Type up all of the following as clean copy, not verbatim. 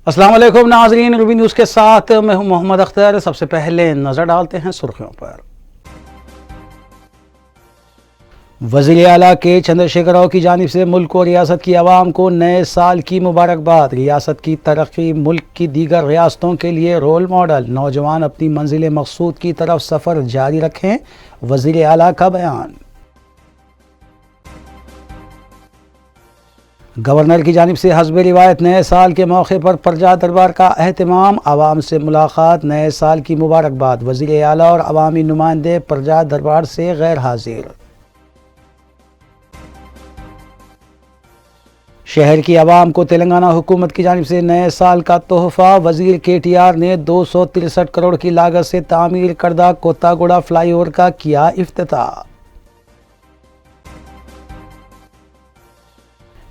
अस्सलाम वालेकुम नाज़रीन, रूबी न्यूज़ के साथ मैं हूं मोहम्मद अख्तर। सबसे पहले नज़र डालते हैं सुर्खियों पर। वज़ीर आला के चंद्रशेखर राव की जानिब से मुल्क और रियासत की आवाम को नए साल की मुबारकबाद। रियासत की तरक्की मुल्क की दीगर रियासतों के लिए रोल मॉडल। नौजवान अपनी मंजिल मकसूद की तरफ सफ़र जारी रखें, वज़ीर आला का बयान। गवर्नर की जानिब से हस्ब रिवायत नए साल के मौके पर प्रजा दरबार का अहतमाम। आवाम से मुलाकात, नए साल की मुबारकबाद। वज़ीर आला और अवामी नुमाइंदे प्रजा दरबार से गैर हाजिर। शहर की आवाम को तेलंगाना हुकूमत की जानिब से नए साल का तोहफा। वज़ीर KTR ने 263 करोड़ की लागत से तामीर करदा कोत्तागुड़ा फ्लाईओवर का किया इफ्तिताह।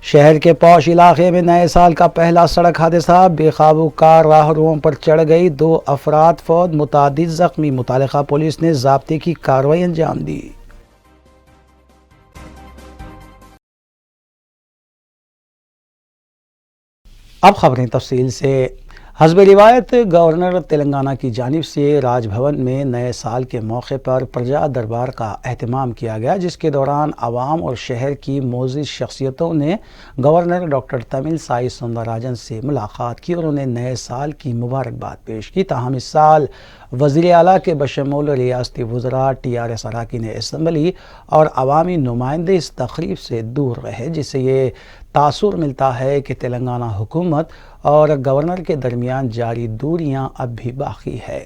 शहर के पौश इलाके में नए साल का पहला सड़क हादसा। बेकाबू कार राहगीरों पर चढ़ गई, 2 अफराद फौत, मुतादिद जख्मी। मुतालिका पुलिस ने ज़ाब्ते की कार्रवाई अंजाम दी। अब खबरें तफसील से। हस्ब रिवायत गवर्नर तेलंगाना की जानिब से राजभवन में नए साल के मौके पर प्रजा दरबार का अहतमाम किया गया, जिसके दौरान आवाम और शहर की मोअज़्ज़िज़ शख्सियतों ने गवर्नर डॉक्टर तमिलसाई सौंदरराजन से मुलाकात की और उन्हें नए साल की मुबारकबाद पेश की। ताहम इस साल वज़ीर आला के बशमूल रियासती वज़रा, TRS अरकान असम्बली और अवामी नुमाइंदे इस तकरीब से दूर रहे, जिससे ये तासुर मिलता है कि तेलंगाना हुकूमत और गवर्नर के दरमियान जारी दूरियां अब भी बाकी है।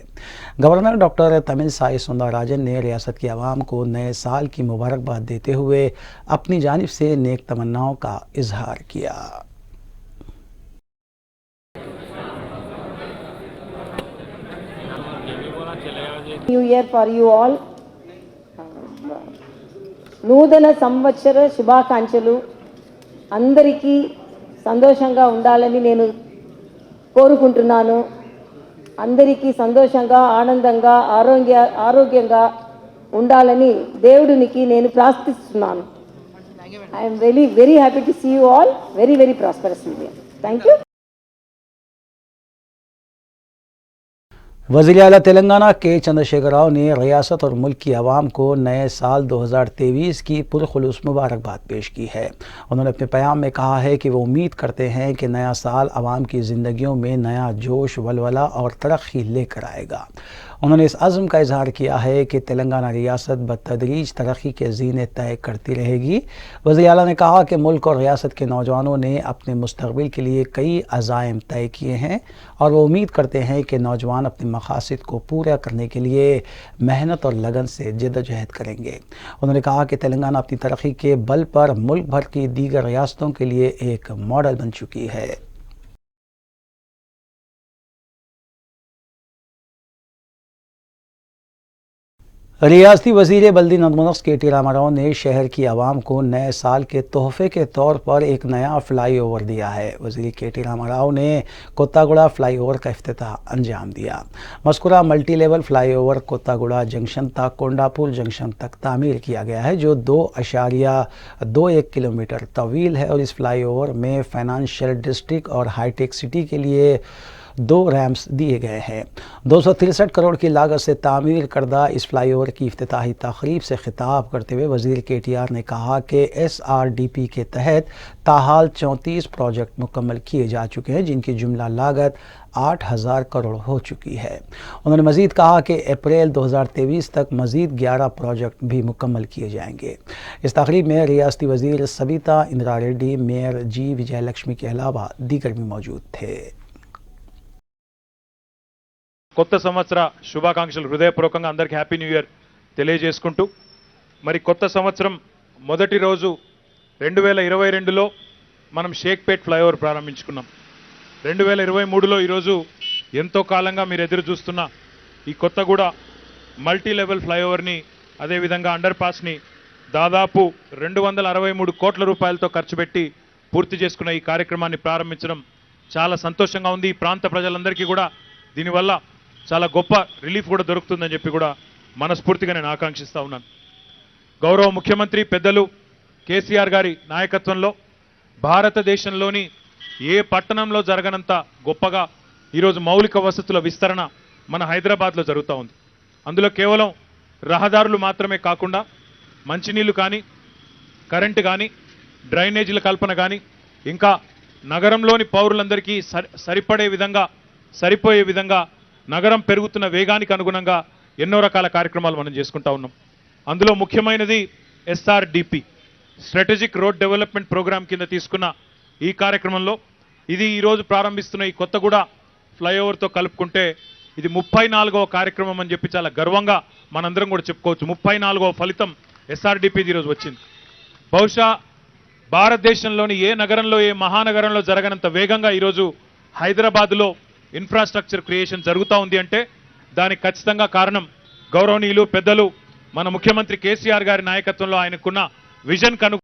गवर्नर डॉक्टर तमिलसाई सौंदरराजन ने रियासत की आवाम को नए साल की मुबारकबाद देते हुए अपनी जानिब से नेक तमन्नाओं का इजहार किया। New year for you all. నూతన సంవత్సర శుభాకాంక్షలు అందరికీ సంతోషంగా ఉండాలని నేను కోరుకుంటున్నాను. అందరికీ సంతోషంగా, ఆనందంగా, ఆరోగ్యంగా ఉండాలని దేవుడినికి నేను ప్రార్థిస్తున్నాను. I am very happy to see you all very prosperous in here. Thank you. वज़ीर आला तेलंगाना के चंद्रशेखर राव ने रियासत और मुल्क की आवाम को नए साल 2023 की पुरखुलूस मुबारकबाद पेश की है। उन्होंने अपने पैगाम में कहा है कि वो उम्मीद करते हैं कि नया साल आवाम की ज़िंदगियों में नया जोश, वलवला और तरक्की लेकर आएगा। उन्होंने इस अज़्म का इजहार किया है कि तेलंगाना रियासत बतदरीज तरक्की के ज़ीने तय करती रहेगी। वज़ीर आला ने कहा कि मुल्क और रियासत के नौजवानों ने अपने मुस्तक़बिल के लिए कई अज़ाइम तय किए हैं और वो उम्मीद करते हैं कि नौजवान अपने मकासद को पूरा करने के लिए मेहनत और लगन से जद्दोजहद करेंगे। उन्होंने कहा कि तेलंगाना अपनी तरक्की के बल पर मुल्क भर की दीगर रियासतों के लिए एक मॉडल बन चुकी है। रियासती वज़ीर बल्दी नज़्म-ओ-नस्क़ KT रामाराव ने शहर की आवाम को नए साल के तोहफे के तौर पर एक नया फ्लाई ओवर दिया है। वज़ीर KT रामाराव ने कोत्तागुड़ा फ्लाई ओवर का इफ्तिताह अंजाम दिया। मज़कूरा multi level flyover Kothaguda junction तक कोंडापुर जंक्शन तक तामीर किया गया है, जो 2.21 किलोमीटर तवील है और इस फ्लाई ओवर में फाइनेंशियल डिस्ट्रिक्ट और हाईटेक सिटी के लिए 2 रैम्प्स दिए गए हैं। 263 करोड़ की लागत से तामीर करदा इस फ्लाईओवर की इफ्तिताही तकरीब से खिताब करते हुए वज़ीर KTR ने कहा कि SRDP के तहत ताहाल 34 प्रोजेक्ट मुकम्मल किए जा चुके हैं, जिनकी जुमला लागत 8,000 करोड़ हो चुकी है। उन्होंने मज़ीद कहा कि अप्रैल 2023 तक मज़ीद 11 प्रोजेक्ट भी मुकम्मल किए जाएंगे। इस तकरीब में रियासती वज़ीर सबिता इंदिरा रेड्डी, मेयर G विजयलक्ष्मी के अलावा दीगर भी मौजूद थे। కొత్త సంవత్సర శుభాకాంక్షలు హృదయపూర్వకంగా అందరికీ హ్యాపీ న్యూ ఇయర్ తెలియజేసుకుంటూ, మరి కొత్త సంవత్సరం మొదటి రోజు 2022లో మనం షేక్పేట్ ఫ్లైఓవర్ ప్రారంభించుకున్నాం. 2023లో ఈరోజు ఎంతో కాలంగా మీరు ఎదురు చూస్తున్న ఈ కొత్తగూడ మల్టీ లెవెల్ ఫ్లైఓవర్ని, అదేవిధంగా అండర్ పాస్ని దాదాపు 263 కోట్ల రూపాయలతో ఖర్చు పెట్టి పూర్తి చేసుకున్న ఈ కార్యక్రమాన్ని ప్రారంభించడం చాలా సంతోషంగా ఉంది. ఈ ప్రాంత ప్రజలందరికీ కూడా దీనివల్ల చాలా గొప్ప రిలీఫ్ కూడా దొరుకుతుందని చెప్పి కూడా మనస్ఫూర్తిగా నేను ఆకాంక్షిస్తా ఉన్నాను. గౌరవ ముఖ్యమంత్రి పెద్దలు కేసీఆర్ గారి నాయకత్వంలో భారతదేశంలోని ఏ పట్టణంలో జరగనంత గొప్పగా ఈరోజు మౌలిక వసతుల విస్తరణ మన హైదరాబాద్లో జరుగుతూ ఉంది. అందులో కేవలం రహదారులు మాత్రమే కాకుండా మంచినీళ్లు కానీ, కరెంటు కానీ, డ్రైనేజీల కల్పన కానీ, ఇంకా నగరంలోని పౌరులందరికీ సరిపోయే విధంగా నగరం పెరుగుతున్న వేగానికి అనుగుణంగా ఎన్నో రకాల కార్యక్రమాలు మనం చేసుకుంటా ఉన్నాం. అందులో ముఖ్యమైనది SRDP, strategic road development program కింద తీసుకున్న ఈ కార్యక్రమంలో ఇది ఈరోజు ప్రారంభిస్తున్న ఈ కొత్తగూడ ఫ్లైఓవర్తో కలుపుకుంటే ఇది 34వ కార్యక్రమం అని చెప్పి చాలా గర్వంగా మనందరం కూడా చెప్పుకోవచ్చు. 34వ ఫలితం SRDP ఈరోజు వచ్చింది. బహుశా భారతదేశంలోని ఏ నగరంలో, ఏ మహానగరంలో జరగనంత వేగంగా ఈరోజు హైదరాబాద్లో ఇన్ఫ్రాస్ట్రక్చర్ క్రియేషన్ జరుగుతూ ఉంది అంటే దానికి ఖచ్చితంగా కారణం గౌరవనీయులు పెద్దలు మన ముఖ్యమంత్రి కేసీఆర్ గారి నాయకత్వంలో ఆయనకున్న విజన్ కను.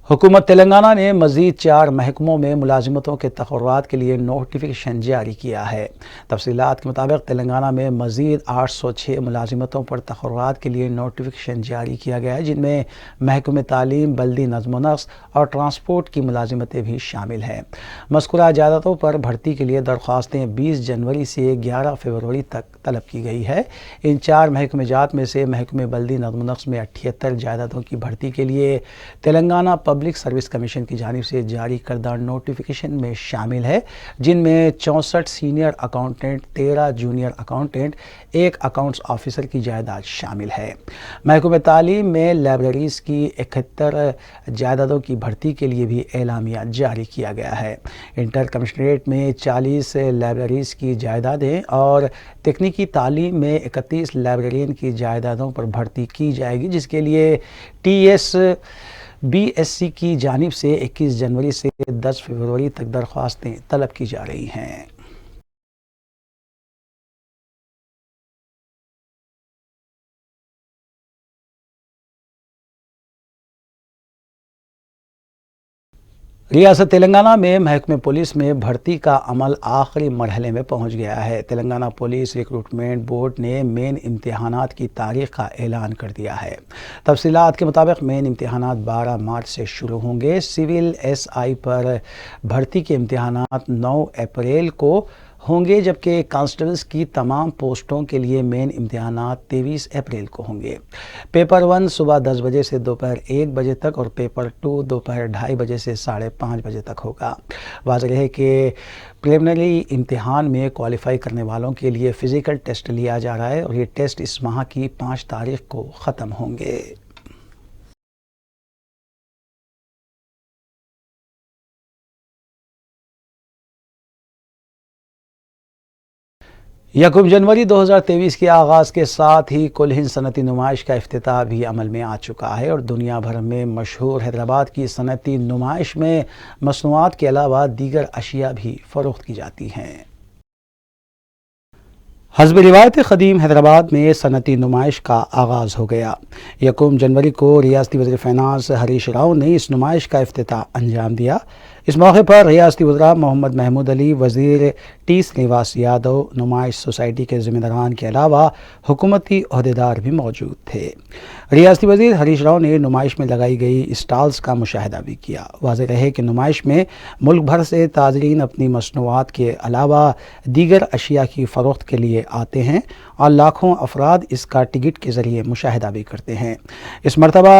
हुकूमत तेलंगाना ने मज़ीद 4 महकमों में मुलाजिमतों के तक़र्रुरात के लिए नोटिफिकेशन जारी किया है। तफसीलात के मुताबिक तेलंगाना में मज़ीद 806 मुलाजिमतों पर तक़र्रुरात के लिए नोटिफिकेशन जारी किया गया है, जिनमें महकमे तालीम, बल्दी नज़्म व नस्क़ और ट्रांसपोर्ट की मुलाजिमतें भी शामिल हैं। मज़कूरा जायदादों पर भर्ती के लिए दरख्वास्तें 20 जनवरी से 11 फरवरी तक तलब की गई है। इन 4 महकमे जात में से महकमे बल्दी नज़्म व नस्क़ में 78 जायदादों की भर्ती के लिए तेलंगाना पब्लिक सर्विस कमीशन की जानिब से जारी करदा नोटिफिकेशन में शामिल है, जिनमें 64 senior accountant, 13 junior accountant, 1 accounts officer की जायदाद शामिल है। महकमे तालीम में लाइब्रेरीज़ की 71 जायदादों की भर्ती के लिए भी एलामिया जारी किया गया है। इंटर कमिश्नरेट में 40 लाइब्रेरीज़ की जायदादें और तकनीकी तालीम में 31 लाइब्रेरियन की जायदादों पर भर्ती की जाएगी, जिसके लिए BSc की जानिब से 21 जनवरी से 10 फरवरी तक दरख्वास्तें तलब की जा रही हैं। रियासत तेलंगाना में महकमे पुलिस में भर्ती का अमल आखिरी मरहले में पहुंच गया है। तेलंगाना पुलिस रिक्रूटमेंट बोर्ड ने मेन इम्तिहानात की तारीख का ऐलान कर दिया है। तफसीलात के मुताबिक मेन इम्तिहानात 12 मार्च से शुरू होंगे। सिविल SI पर भर्ती के इम्तिहानात 9 अप्रैल को होंगे, जबकि कांस्टेबल्स की तमाम पोस्टों के लिए मेन इम्तिहानात 23 अप्रैल को होंगे। पेपर 1 सुबह 10 बजे से दोपहर 1 बजे तक और पेपर 2 दोपहर 2:30 बजे से 5:30 बजे तक होगा। वाज़ेह है कि प्रिलिमिनरी इम्तिहान में क्वालिफाई करने वालों के लिए फ़िज़िकल टेस्ट लिया जा रहा है और ये टेस्ट इस माह की 5 तारीख को ख़त्म होंगे। यकम जनवरी 2023 के आगाज़ के साथ ही कुल हिंद सनती नुमाइश का इफ्तिताह भी अमल में आ चुका है और दुनिया भर में मशहूर हैदराबाद की सनती नुमाइश में मसनूआत के अलावा दीगर अशिया भी फ़रोख्त की जाती हैं। हस्ब रिवायत क़दीम हैदराबाद में सनती नुमाइश का आगाज़ हो गया। यकम जनवरी को रियासती वज़ीर फ़ाइनांस हरीश राव ने इस नुमाइश का इफ्तिताह अंजाम दिया। इस मौके पर रियासती वज़रा मोहम्मद महमूद अली, वज़ीर T श्रीनिवास यादव, नुमाइश सोसाइटी के ज़िम्मेदारान के अलावा हुकूमती अहदेदार भी मौजूद थे। रियासती वज़ीर हरीश राव ने नुमाइश में लगाई गई स्टॉल्स का मुशाहिदा भी किया। वाज़ेह रहे कि नुमाइश में मुल्क भर से ताज़रीन अपनी मसनूआत के अलावा दीगर अशिया की फ़रोख्त के लिए आते हैं और लाखों अफराद इसका टिकट के ज़रिए मुशाहिदा भी करते हैं। इस मरतबा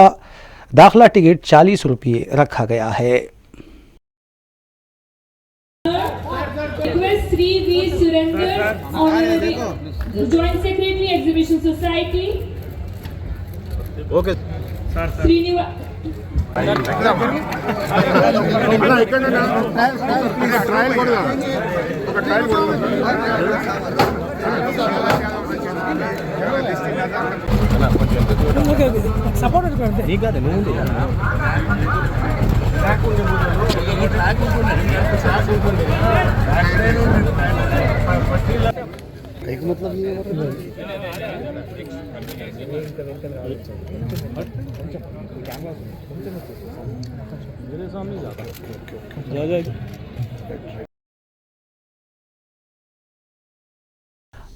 दाखिला टिकट 40 रुपये रखा गया है। Sri V. Surender, Honorary Joint Secretary, Exhibition Society. Okay. Srinivas. एक मतलब ये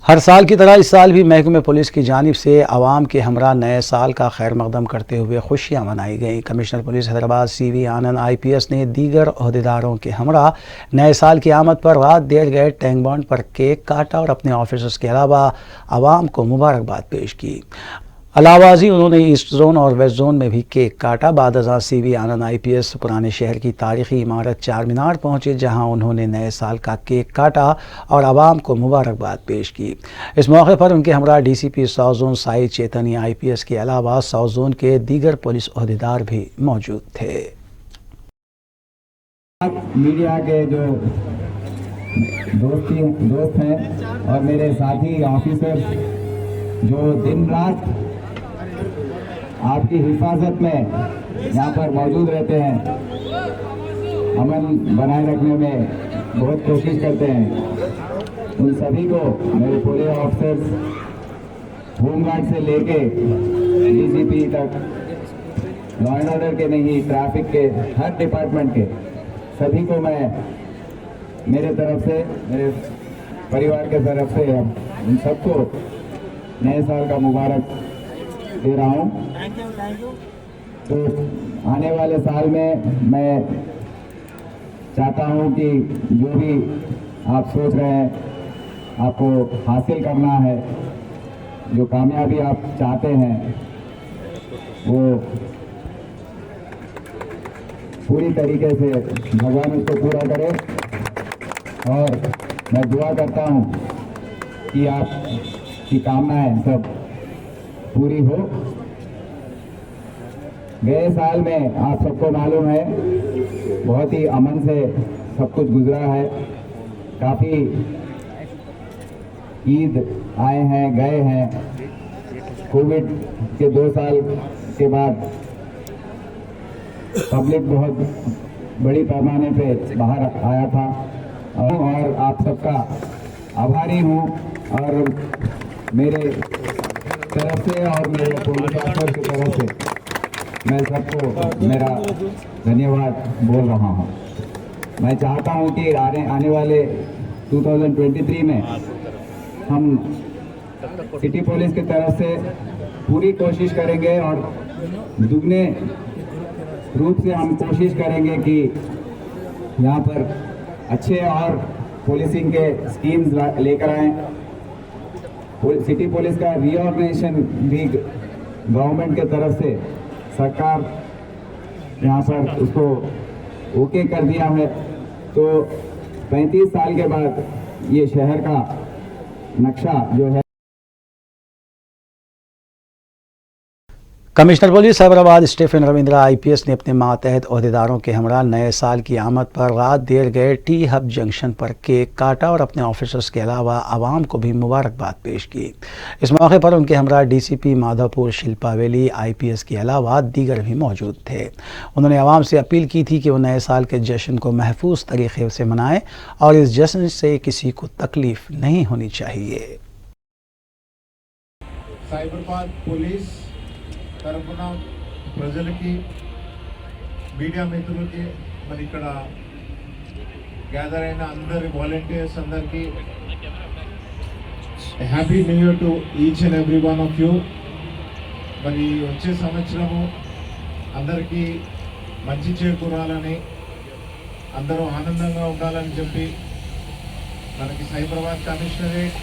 हर साल की तरह इस साल भी महकमे पुलिस की जानिब से आवाम के हमरा नए साल का खैर मकदम करते हुए खुशियां मनाई गईं। कमिश्नर पुलिस हैदराबाद CV आनंद IPS ने दीगर अहदेदारों के हमरा नए साल की आमद पर रात देर गए टैंक बॉन्ड पर केक काटा और अपने ऑफिसर्स के अलावा आवाम को मुबारकबाद पेश की। अलावाजी उन्होंने ईस्ट जोन और वेस्ट जोन में भी केक काटा। बाद अज़ां CV आनंद IPS पुराने शहर की तारीखी इमारत चार मीनार पहुंचे, जहां उन्होंने नए साल का केक काटा और आवाम को मुबारकबाद पेश की। इस मौके पर उनके हमरा DCP south zone Sai Chetani IPS के अलावा साउथ जोन के दीगर पुलिस अहदेदार भी मौजूद थे। मीडिया के जो दोस्त हैं और मेरे साथी ऑफिसर जो दिन रात आपकी हिफाजत में यहाँ पर मौजूद रहते हैं, अमन बनाए रखने में बहुत कोशिश करते हैं, उन सभी को मेरे पूरे ऑफिसर्स, होमगार्ड से लेके DCP तक, लॉ एंड ऑर्डर के नहीं, ट्रैफिक के, हर डिपार्टमेंट के सभी को मैं मेरे तरफ से, मेरे परिवार के तरफ से उन सबको नए साल का मुबारक दे रहा हूँ। तो आने वाले साल में मैं चाहता हूँ कि जो भी आप सोच रहे हैं, आपको हासिल करना है, जो कामयाबी आप चाहते हैं, वो पूरी तरीके से भगवान उसको पूरा करे। और मैं दुआ करता हूँ कि आपकी कामनाएं सब पूरी हो। गए साल में आप सबको मालूम है बहुत ही अमन से सब कुछ गुजरा है। काफ़ी ईद आए हैं, गए हैं। कोविड के 2 साल के बाद पब्लिक बहुत बड़ी पैमाने पे बाहर आया था और आप सबका आभारी हूँ। और मेरे तरफ से और मेरे पुलिस ऑफिसर की तरफ से मैं सबको मेरा धन्यवाद बोल रहा हूँ। मैं चाहता हूँ कि आने वाले 2023 में हम सिटी पुलिस की तरफ से पूरी कोशिश करेंगे और दुगने रूप से हम कोशिश करेंगे कि यहाँ पर अच्छे और पुलिसिंग के स्कीम्स लेकर आएँ। सिटी पुलिस का रीऑर्गेनाइजेशन भी गवर्नमेंट के तरफ से सरकार यहाँ पर उसको ओके कर दिया है। तो 35 साल के बाद ये शहर का नक्शा जो है। Commissioner police Hyderabad Stephen Ravindra IPS ने अपने मातहत अहदेदारों के हमरा नए साल की आमद पर रात देर गए टी हब जंक्शन पर केक काटा और अपने ऑफिसर्स के अलावा आवाम को भी मुबारकबाद पेश की। इस मौके पर उनके हमरा DCP माधवपुर शिल्पा वैली IPS के अलावा दीगर भी मौजूद थे। उन्होंने आवाम से अपील की थी कि वो नए साल के जश्न को महफूज तरीके से मनाएं और इस जश्न से किसी को तकलीफ नहीं होनी चाहिए। సైబరాబాద్ పోలీస్ తరపున ప్రజలకి, మీడియా మిత్రులకి, మరి ఇక్కడ గ్యాదర్ అయిన అందరి వాలంటీర్స్ అందరికీ happy new year to each and every one of you. మరి వచ్చే సంవత్సరము అందరికీ మంచి చేకూరాలని, అందరూ ఆనందంగా ఉండాలని చెప్పి మనకి సైబరాబాద్ కమిషనరేట్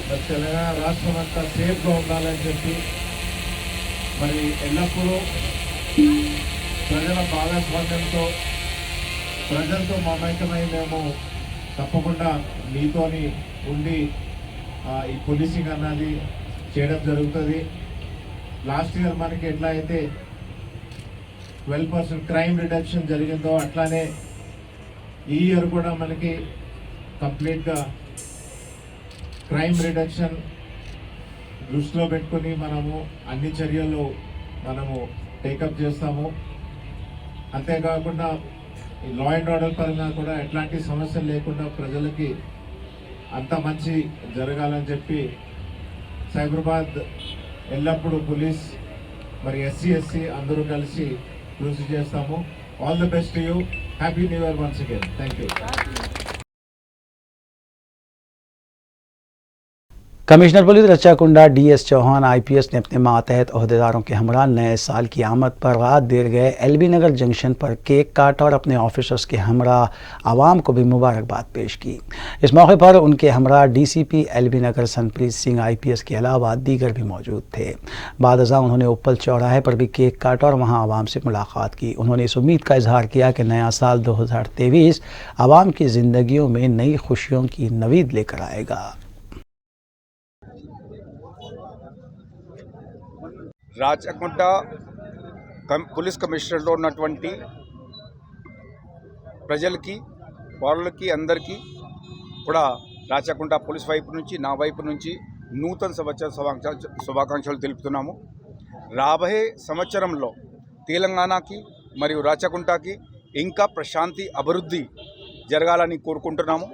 మరి తెలంగాణ రాష్ట్రం అంతా సేఫ్గా ఉండాలని చెప్పి మరి ఎల్లప్పుడూ ప్రజల భాగస్వామ్యంతో, ప్రజలతో మమేకమై మేము తప్పకుండా మీతోని ఉండి ఈ పోలీసింగ్ అన్నది చేయడం జరుగుతుంది. లాస్ట్ ఇయర్ మనకి ఎట్లా అయితే 12% క్రైమ్ రిడక్షన్ జరిగిందో అట్లానే ఈ ఇయర్ కూడా మనకి కంప్లీట్గా క్రైమ్ రిడక్షన్ దృష్టిలో పెట్టుకొని మనము అన్ని చర్యలు మనము టేకప్ చేస్తాము. అంతేకాకుండా ఈ లా అండ్ ఆర్డర్ పరంగా కూడా ఎట్లాంటి సమస్యలు లేకుండా ప్రజలకి అంత మంచి జరగాలని చెప్పి సైబరాబాద్ ఎల్లప్పుడూ పోలీస్ మరి SC అందరూ కలిసి కృషి చేస్తాము. All the best to you. Happy new year once again. Thank you. Commissioner police Rachakonda DS Chauhan IPS ने अपने मातहत ओहदेदारों के हमरा नए साल की आमद पर रात देर गए एलबी नगर जंक्शन पर केक काटा और अपने ऑफिसर्स के हमरा आवाम को भी मुबारकबाद पेश की। इस मौके पर उनके हमरा डीसीपी एलबी नगर सनप्रीत सिंह आईपीएस के अलावा दीगर भी मौजूद थे। बाद अज़ां उन्होंने उप्पल चौराहे पर भी केक काटा और वहाँ आवाम से मुलाकात की। उन्होंने इस उम्मीद का इजहार किया कि नया साल 2023 आवाम की ज़िंदगियों में नई खुशियों की नवीद लेकर आएगा। రాచకొండ పోలీస్ కమిషనర్లో ఉన్నటువంటి ప్రజలకి పౌరులకి అందరికీ కూడా రాచకొండ పోలీస్ వైపు నుంచి నా వైపు నుంచి నూతన సంవత్సర శుభాకాంక్షలు తెలుపుతున్నాము। రాబోయే సంవత్సరంలో తెలంగాణకి మరియు రాచకొండకి ఇంకా ప్రశాంతి అభివృద్ధి జరగాలని కోరుకుంటున్నాము।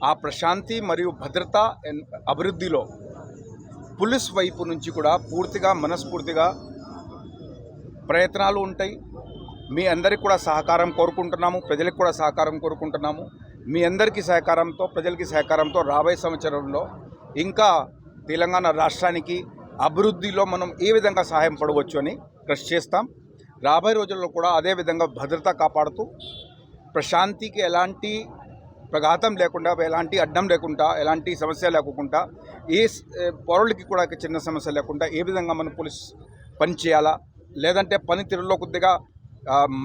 ఆ ప్రశాంతి మరియు భద్రత అభివృద్ధిలో पुलिस వైపు నుంచి కూడా పూర్తిగా మనస్ఫూర్తిగా ప్రయత్నాలు ఉంటాయి। మీ అందరికీ కూడా సహకారం కోరుకుంటున్నాము, ప్రజలకు కూడా సహకారం కోరుకుంటున్నాము। మీ అందరికీ సహకారంతో ప్రజలకి సహకారంతో రాబోయే సంవత్సరంలో ఇంకా తెలంగాణ రాష్ట్రానికి అభివృద్ధిలో మనం ఏ విధంగా సహాయం పడవచ్చు అని కృషి చేస్తాం। రాబోయే రోజుల్లో కూడా అదే విధంగా భద్రత కాపాడుతూ ప్రశాంతికి ఎలాంటి ప్రఘాతం లేకుండా ఎలాంటి అడ్డం లేకుండా ఎలాంటి సమస్య లేకుండా ఏ పౌరులకి కూడా చిన్న సమస్య లేకుండా ఏ విధంగా మనం పోలీస్ పని చేయాలా లేదంటే పనితీరులో కొద్దిగా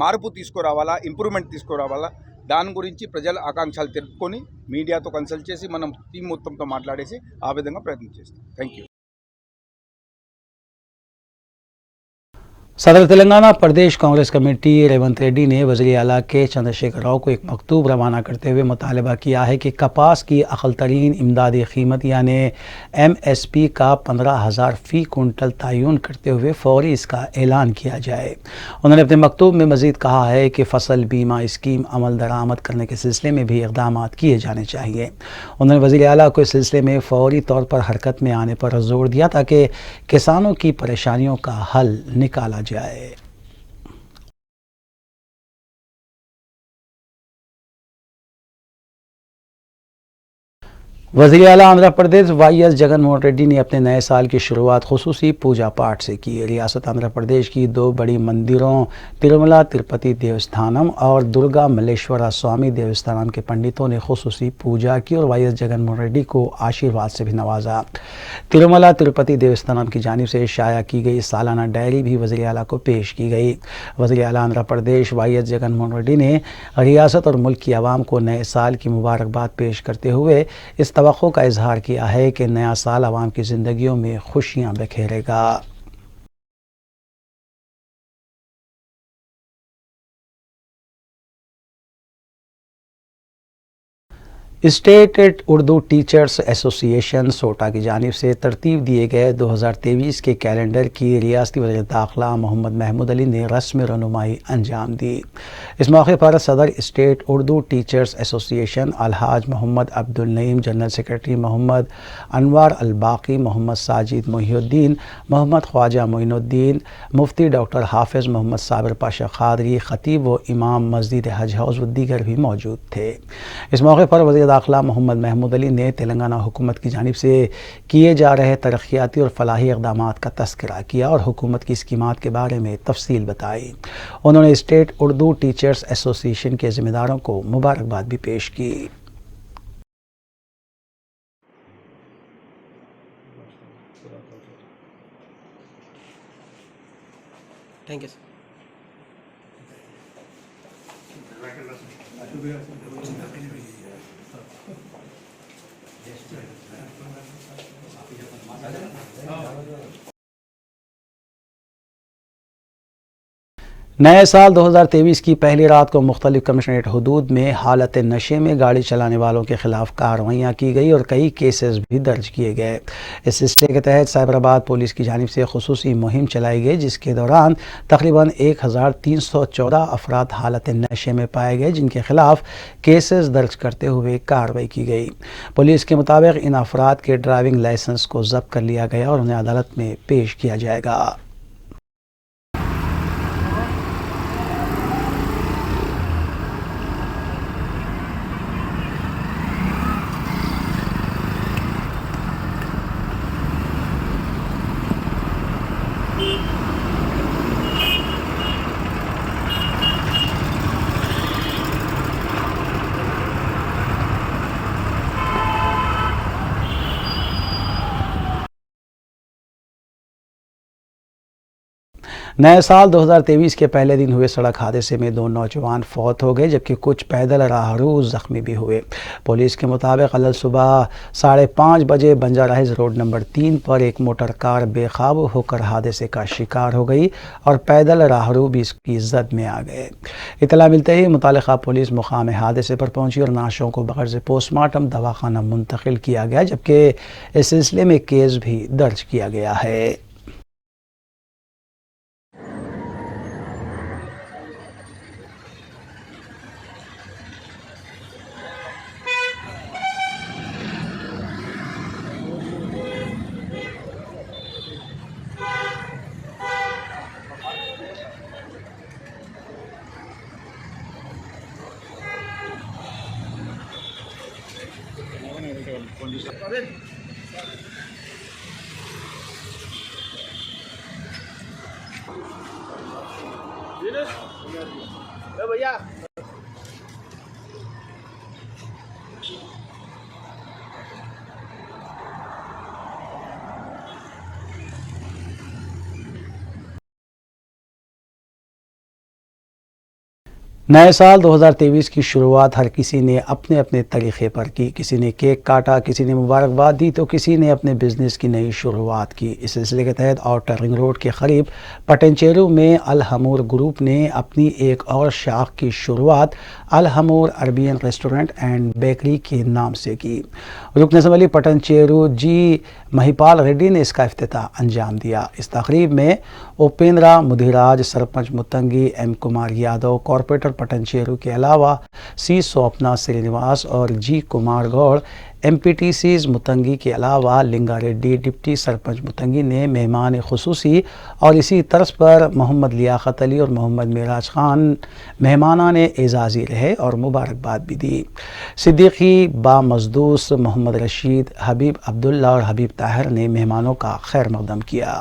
మార్పు తీసుకురావాలా ఇంప్రూవ్మెంట్ తీసుకురావాలా దాని గురించి ప్రజల ఆకాంక్షలు తెలుపుకొని మీడియాతో కన్సల్ట్ చేసి మనం టీం మొత్తంతో మాట్లాడేసి ఆ విధంగా ప్రయత్నం చేస్తాం। Thank you. सदर तेलंगाना प्रदेश कांग्रेस कमेटी रेवंत रेड्डी ने वज़ीर आला के चंद्रशेखर राव को एक मकतूब रवाना करते हुए मुतालबा किया है कि कपास की अक़ल तरीन इमदादी कीमत यानी MSP का 15,000 फ़ी कुंटल तयन करते हुए फ़ौरी इसका ऐलान किया जाए। उन्होंने अपने मकतूब में मज़ीद कहा है कि फ़सल बीमा स्कीम अमल दरामद करने के सिलसिले में भी इक़दाम किए जाने चाहिए। उन्होंने वज़ीर आला को इस सिलसिले में फ़ौरी तौर पर हरकत में आने पर जोर दिया ताकि किसानों की परेशानियों का हल निकाला जाए। वज़ीर आला आंध्र प्रदेश YS जगनमोहन रेड्डी ने अपने नए साल की शुरुआत खुसूसी पूजा पाठ से की। रियासत आंध्र प्रदेश की दो बड़ी मंदिरों तिरुमला तिरुपति देवस्थानम और दुर्गा मल्लेश्वरा स्वामी देवस्थानम के पंडितों ने खुसूसी पूजा की और YS जगनमोहन रेड्डी को आशीर्वाद से भी नवाजा। तिरुमला तिरुपति देवस्थानम की जानिब से शाया की गई सालाना डायरी भी वज़ीर आला को पेश की गई। वज़ीर आला आंध्र प्रदेश YS जगनमोहन रेड्डी ने रियासत और मुल्क की आवाम को नए साल की मुबारकबाद पेश करते हुए इस तवक्को का इजहार किया है कि नया साल आवाम की ज़िंदगियों में खुशियाँ बिखेरेगा। स्टेट उर्दू टीचर्स एसोसिएशन सोटा की जानिब से तरतीब दिए गए 2023 के कैलेंडर की रियासती वज़ीर दाखिला मोहम्मद महमूद अली ने रस्म रनुमाई अंजाम दी। इस मौके पर सदर state Urdu teachers association Alhaj Mohammed Abdul Naeem, general secretary Mohammed Anwar Al Baqi, Mohammed Sajid Mohiuddin, Mohammed Khwaja Moinuddin, Mufti doctor Hafiz Mohammed Sabir Pasha Qadri, ख़तीब व इमाम मस्जिद हज हाउस व दीगर भी मौजूद थे। इस मौके पर वज़ीर दाखिला मोहम्मद महमूद अली ने तेलंगाना हुकूमत की जानिब से किए जा रहे तरक्याती और फलाही इक़दामात का तस्करा किया और हुकूमत की स्कीमात के बारे में तफसील बताई। उन्होंने स्टेट उर्दू टीचर्स एसोसिएशन के ज़िम्मेदारों को मुबारकबाद भी पेश की। Thank you sir. नए साल 2023 की पहली रात को मुख्तलिफ कमिश्नरेट हुदूद में हालत नशे में गाड़ी चलाने वालों के खिलाफ कार्रवाइयाँ की गई और कई केसेस भी दर्ज किए गए। इस सिलसिले के तहत साइबराबाद पुलिस की जानिब से खुसूसी मुहिम चलाई गई जिसके दौरान तकरीबन 1314 अफराद हालत नशे में पाए गए जिनके खिलाफ केसेस दर्ज करते हुए कार्रवाई की गई। पुलिस के मुताबिक इन अफराद के ड्राइविंग लाइसेंस को जब्त कर लिया गया और उन्हें अदालत में पेश किया जाएगा। नए साल 2023 के पहले दिन हुए सड़क हादसे में 2 नौजवान फौत हो गए जबकि कुछ पैदल राहरू जख्मी भी हुए। पुलिस के मुताबिक कल सुबह 5:30 बजे बंजाराहिल रोड नंबर 3 पर एक मोटर कार बेकाबू होकर हादसे का शिकार हो गई और पैदल राहरू भी इसकी जद में आ गए। इतला मिलते ही मुतालिका पुलिस मुकाम हादसे पर पहुंची और नाशों को बगैर से पोस्टमार्टम दवाखाना मुंतकिल किया गया जबकि इस सिलसिले में केस भी दर्ज किया गया है। नए साल 2023 की शुरुआत हर किसी ने अपने अपने तरीक़े पर की। किसी ने केक काटा, किसी ने मुबारकबाद दी तो किसी ने अपने बिज़नेस की नई शुरुआत की। इस सिलसिले के तहत आउटर रिंग रोड के करीब पटनचेरू में अल हमूर ग्रुप ने अपनी एक और शाख की शुरुआत अल हमूर अरबियन रेस्टोरेंट एंड बेकरी के नाम से की। रुकन असम्बली पटनचेरू जी महिपाल रेड्डी ने इसका इफ्तिताह अंजाम दिया। इस तकरीब में उपेंद्रा मुधिराज, सरपंच मुतंगी, एम कुमार यादव, कॉरपोरेटर पटनचेरू के अलावा सी स्वप्ना श्रीनिवास और जी कुमार गौड़, MPTCs मुतंगी के अलावा लिंगा रेड्डी, डिप्टी सरपंच मुतंगी ने मेहमान खुसूसी और इसी तर्ज पर मोहम्मद लियाकत अली और मोहम्मद मिराज खान मेहमाना ने एजाज़ी रहे और मुबारकबाद भी दी। सिद्दीकी, बा मजदूस, मोहम्मद रशीद, हबीब अब्दुल्ला और हबीब ताहिर ने मेहमानों का खैर मकदम किया।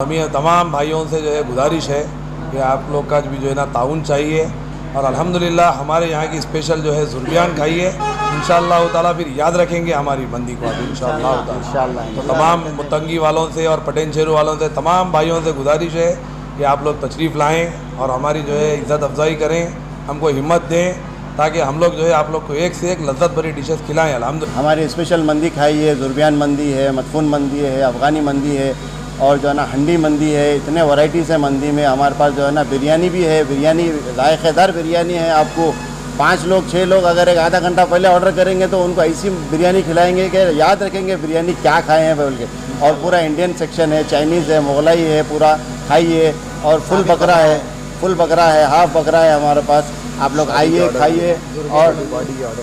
हमें तमाम भाइयों से जो है गुजारिश है कि आप लोग का भी जो है ना ताउन चाहिए और अल्हम्दुलिल्लाह हमारे यहाँ की स्पेशल जो है जुर्बियान खाइए। इंशाअल्लाह ताला फिर याद रखेंगे हमारी बंदी को अभी इंशाअल्लाह ताला। तो तमाम मुतंगी वालों से और पटेनचेरू वालों से तमाम भाइयों से गुजारिश है कि आप लोग तशरीफ़ लाएँ और हमारी जो है इज़्ज़त अफजाई करें, हमको हिम्मत दें ताकि हम लोग जो है आप लोग को एक से एक लज्जत भरी डिशेस खिलाएँ। अल्हम्दुलिल्लाह हमारी स्पेशल मंदी खाई है, जुर्बियान मंदी है, मदफून मंदी है, अफ़गानी मंदी है और जो है ना हंडी मंदी है। इतने वैराइटीज़ है मंदी में। हमारे पास जो है ना बिरयानी भी है, बिरयानी जायकेदार बिरयानी है। आपको 5 लोग 6 लोग अगर एक आधा घंटा पहले ऑर्डर करेंगे तो उनको ऐसी बिरयानी खिलाएंगे कि याद रखेंगे बिरयानी क्या खाए हैं बोल के। और पूरा इंडियन सेक्शन है, चाइनीज़ है, मुगलाई है, पूरा खाइए। और फुल बकरा है, हाफ बकरा है हमारे पास। आप लोग आइए, खाइए।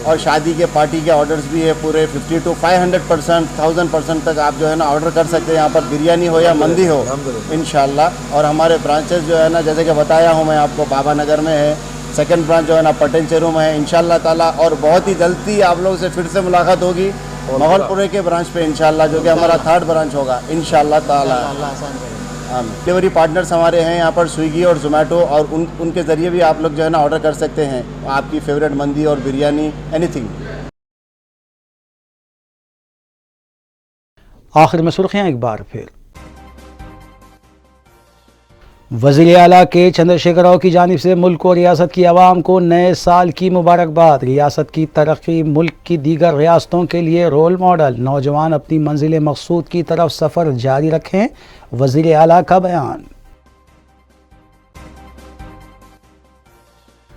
और शादी के पार्टी के ऑर्डर्स भी है पूरे 50 to 500%, 1000% तक आप जो है ना ऑर्डर कर सकते हैं। यहाँ पर बिरयानी हो या मंदी हो इंशाल्लाह। और हमारे ब्रांचेस जो है ना जैसे कि बताया हूँ मैं आपको, बाबा नगर में है, सेकंड ब्रांच जो है ना पटेनचेरू में है इंशाल्लाह ताला। और बहुत ही जल्दी आप लोगों से फिर से मुलाकात होगी मोहलपुरे के ब्रांच पे इंशाल्लाह, जो कि हमारा 3rd ब्रांच होगा इंशाल्लाह ताला। डिलीवरी पार्टनर्स हमारे हैं यहाँ पर स्विगी और जोमेटो, और उनके ज़रिए भी आप लोग जो है ना ऑर्डर कर सकते हैं आपकी फेवरेट मंदी और बिरयानी, एनीथिंग। आखिर में सुर्खियाँ एक बार फिर। वज़ीर आला के चंद्रशेखर राव की जानिब से मुल्क और रियासत की आवाम को नए साल की मुबारकबाद। रियासत की तरक्की मुल्क की दीगर रियासतों के लिए रोल मॉडल। नौजवान अपनी मंजिल मकसूद की तरफ सफ़र जारी रखें। वज़ीर आला का बयान।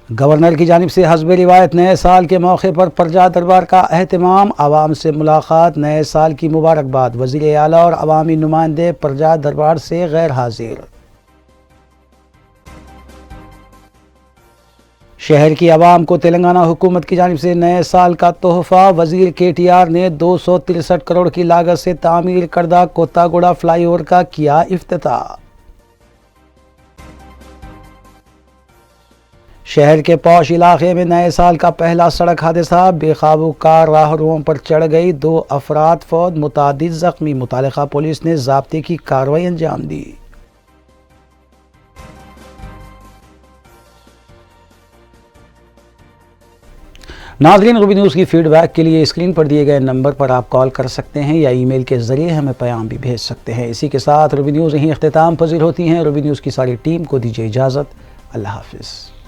गवर्नर की जानिब से हस्ब रिवायत नए साल के मौके पर प्रजा दरबार का अहतमाम। आवाम से मुलाकात, नए साल की मुबारकबाद। वज़ीर आला और अवामी नुमाइंदे प्रजा दरबार से गैर हाजिर। शहर की आवाम को तेलंगाना हुकूमत की जानिब से नए साल का तोहफ़ा। वज़ीर KTR ने 263 करोड़ की लागत से तामीर करदा कोत्तागुड़ा फ्लाईओवर का किया इफ्तिताह। शहर के पौश इलाके में नए साल का पहला सड़क हादसा। बेकाबू कार राहरुओं पर चढ़ गई, 2 अफराद फौत, मुतादिद जख्मी। मुतालिका पुलिस ने ज़ाब्ते की कार्रवाई अंजाम दी। नाज़रीन, रूबी न्यूज़ की फीडबैक के लिए स्क्रीन पर दिए गए नंबर पर आप कॉल कर सकते हैं या ईमेल के ज़रिए हमें पैगाम भी भेज सकते हैं। इसी के साथ रूबी न्यूज़ यहीं अख्तिताम पजीर होती हैं। रूबी न्यूज़ की सारी टीम को दीजिए इजाज़त। अल्लाह हाफिज़।